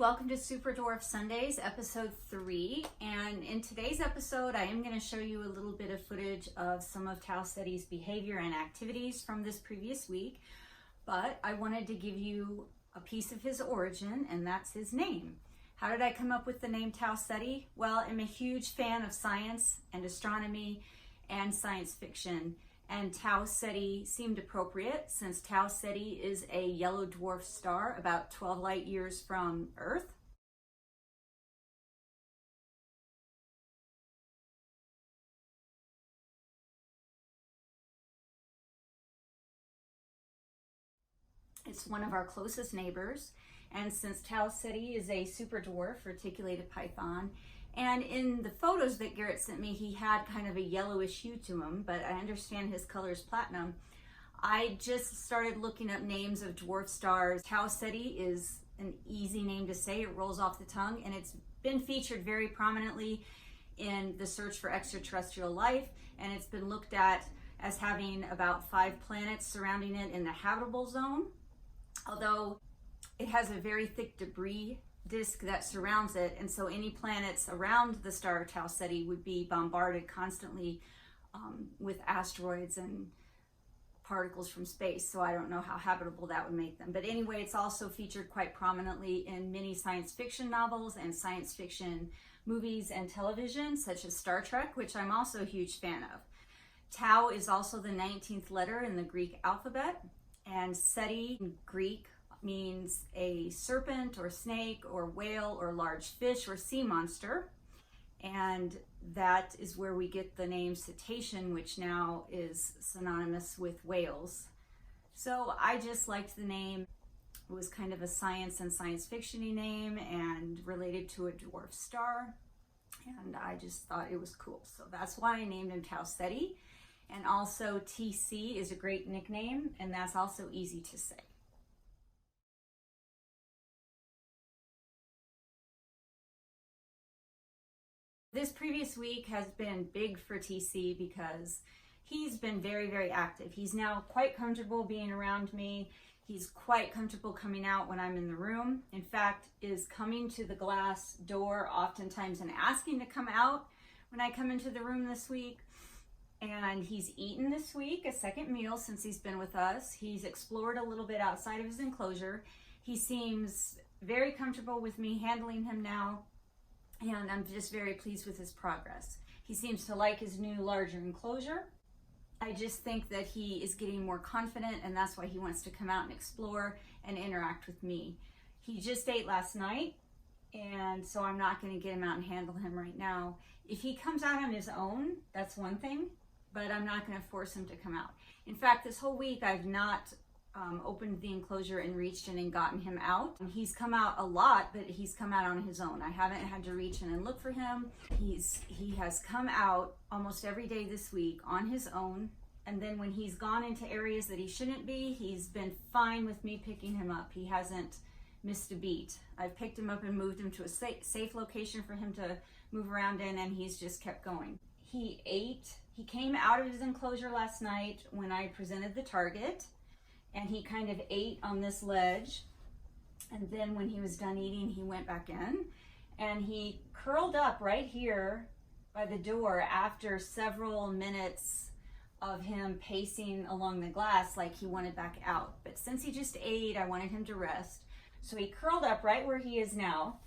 welcome to Super Dwarf Sundays, episode 3. And in today's episode, I am going to show you a little bit of footage of some of Tau Ceti's behavior and activities from this previous week. But I wanted to give you a piece of his origin, and that's his name. How did I come up with the name Tau Ceti? Well, I'm a huge fan of science and astronomy and science fiction. And Tau Ceti seemed appropriate since Tau Ceti is a yellow dwarf star about 12 light years from Earth. It's one of our closest neighbors, and since Tau Ceti is a super dwarf reticulated python, and in the photos that Garrett sent me, he had kind of a yellowish hue to him, but I understand his color is platinum. I just started looking up names of dwarf stars. Tau Ceti is an easy name to say, it rolls off the tongue, and it's been featured very prominently in the search for extraterrestrial life, and it's been looked at as having about 5 planets surrounding it in the habitable zone, although it has a very thick debris disk that surrounds it, and so any planets around the star Tau Ceti would be bombarded constantly with asteroids and particles from space, so I don't know how habitable that would make them. But anyway, it's also featured quite prominently in many science fiction novels and science fiction movies and television, such as Star Trek, which I'm also a huge fan of. Tau is also the 19th letter in the Greek alphabet, and Ceti in Greek means a serpent or snake or whale or large fish or sea monster, and that is where we get the name cetacean, which now is synonymous with whales. So I just liked the name. It was kind of a science and science fiction-y name and related to a dwarf star, and I just thought it was cool. So that's why I named him Tau Ceti. And also TC is a great nickname, and that's also easy to say. This previous week has been big for TC because he's been very, very active. He's now quite comfortable being around me. He's quite comfortable coming out when I'm in the room. In fact, is coming to the glass door oftentimes and asking to come out when I come into the room this week. And he's eaten this week a second meal since he's been with us. He's explored a little bit outside of his enclosure. He seems very comfortable with me handling him now, and I'm just very pleased with his progress. He seems to like his new larger enclosure. I just think that he is getting more confident, and that's why he wants to come out and explore and interact with me. He just ate last night, and so I'm not going to get him out and handle him right now. If he comes out on his own, that's one thing, but I'm not going to force him to come out. In fact, this whole week I've not opened the enclosure and reached in and gotten him out. He's come out a lot, but he's come out on his own. I haven't had to reach in and look for him. He has come out almost every day this week on his own, and then when he's gone into areas that he shouldn't be, he's been fine with me picking him up. He hasn't missed a beat. I've picked him up and moved him to a safe location for him to move around in, and he's just kept going. He ate. He came out of his enclosure last night when I presented the target, and he kind of ate on this ledge, and then when he was done eating, he went back in, and he curled up right here by the door after several minutes of him pacing along the glass like he wanted back out. But since he just ate, I wanted him to rest, so he curled up right where he is now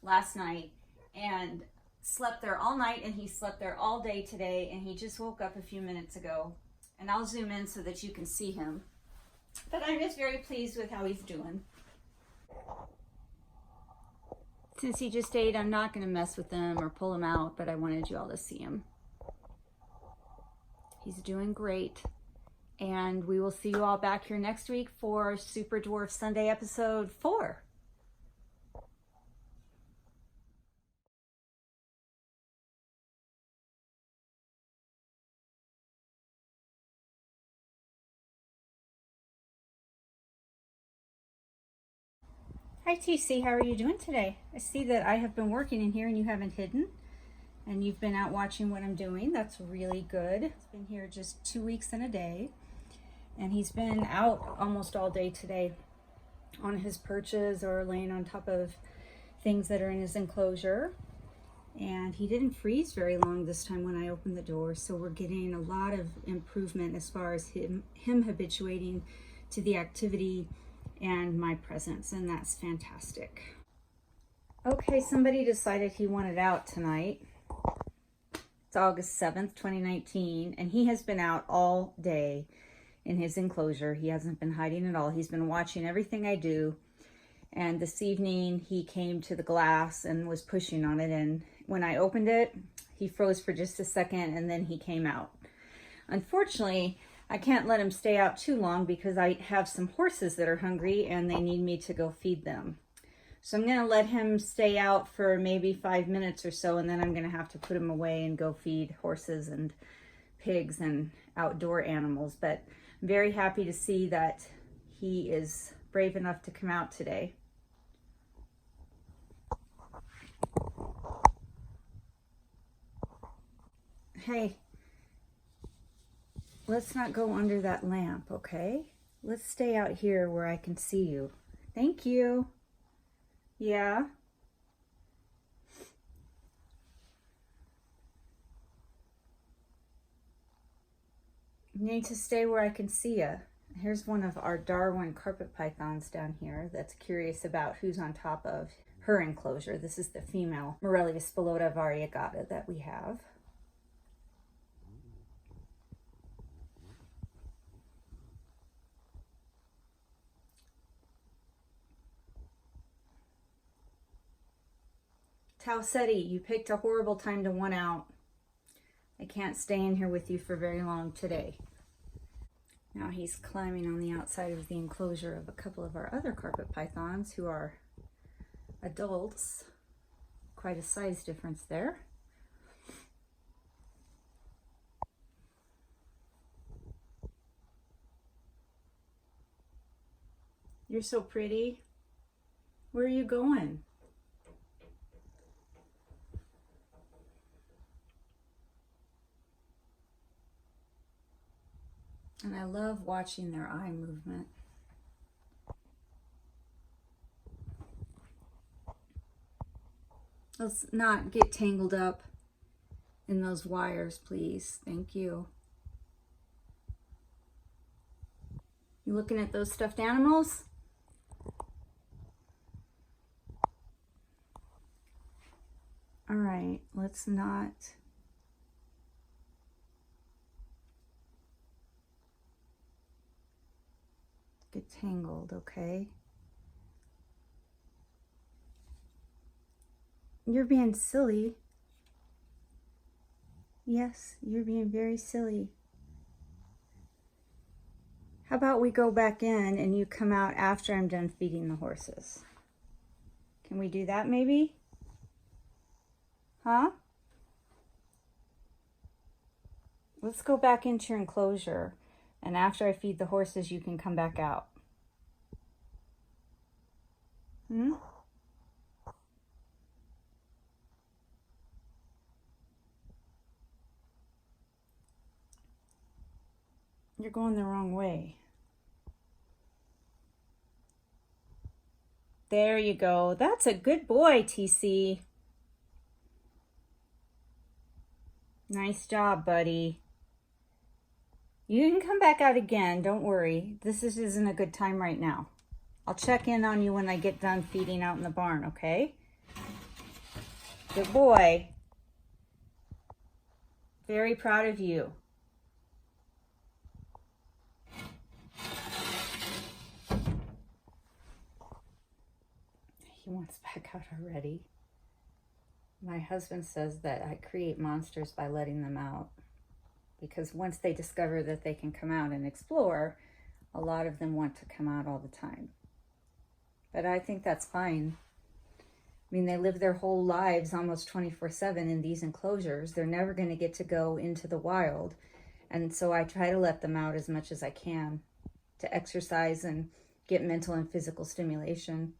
last night and slept there all night, and he slept there all day today, and he just woke up a few minutes ago. And I'll zoom in so that you can see him. But I'm just very pleased with how he's doing. Since he just ate, I'm not going to mess with him or pull him out, but I wanted you all to see him. He's doing great. And we will see you all back here next week for Super Dwarf Sunday episode 4. Hi TC, how are you doing today? I see that I have been working in here and you haven't hidden, and you've been out watching what I'm doing. That's really good. He's been here just 2 weeks and a day, and he's been out almost all day today on his perches or laying on top of things that are in his enclosure. And he didn't freeze very long this time when I opened the door, so we're getting a lot of improvement as far as him habituating to the activity and my presence, and that's fantastic. Okay, somebody decided he wanted out tonight. It's August 7th, 2019, and he has been out all day in his enclosure. He hasn't been hiding at all. He's been watching everything I do. And this evening he came to the glass and was pushing on it, and when I opened it, he froze for just a second and then he came out. Unfortunately, I can't let him stay out too long because I have some horses that are hungry and they need me to go feed them. So I'm going to let him stay out for maybe 5 minutes or so, and then I'm going to have to put him away and go feed horses and pigs and outdoor animals. But I'm very happy to see that he is brave enough to come out today. Hey, let's not go under that lamp, okay? Let's stay out here where I can see you. Thank you. Yeah. You need to stay where I can see you. Here's one of our Darwin carpet pythons down here that's curious about who's on top of her enclosure. This is the female Morelia spilota variegata that we have. Tausetti, you picked a horrible time to want out. I can't stay in here with you for very long today. Now he's climbing on the outside of the enclosure of a couple of our other carpet pythons who are adults. Quite a size difference there. You're so pretty. Where are you going? And I love watching their eye movement. Let's not get tangled up in those wires, please. Thank you. You looking at those stuffed animals? All right, let's not get tangled, okay? You're being silly. Yes, you're being very silly. How about we go back in and you come out after I'm done feeding the horses? Can we do that maybe? Huh? Let's go back into your enclosure, and after I feed the horses, you can come back out. Hmm? You're going the wrong way. There you go. That's a good boy, TC. Nice job, buddy. You can come back out again. Don't worry. This isn't a good time right now. I'll check in on you when I get done feeding out in the barn, okay? Good boy. Very proud of you. He wants back out already. My husband says that I create monsters by letting them out, because once they discover that they can come out and explore, a lot of them want to come out all the time. But I think that's fine. I mean, they live their whole lives almost 24/7 in these enclosures. They're never going to get to go into the wild. And so I try to let them out as much as I can to exercise and get mental and physical stimulation.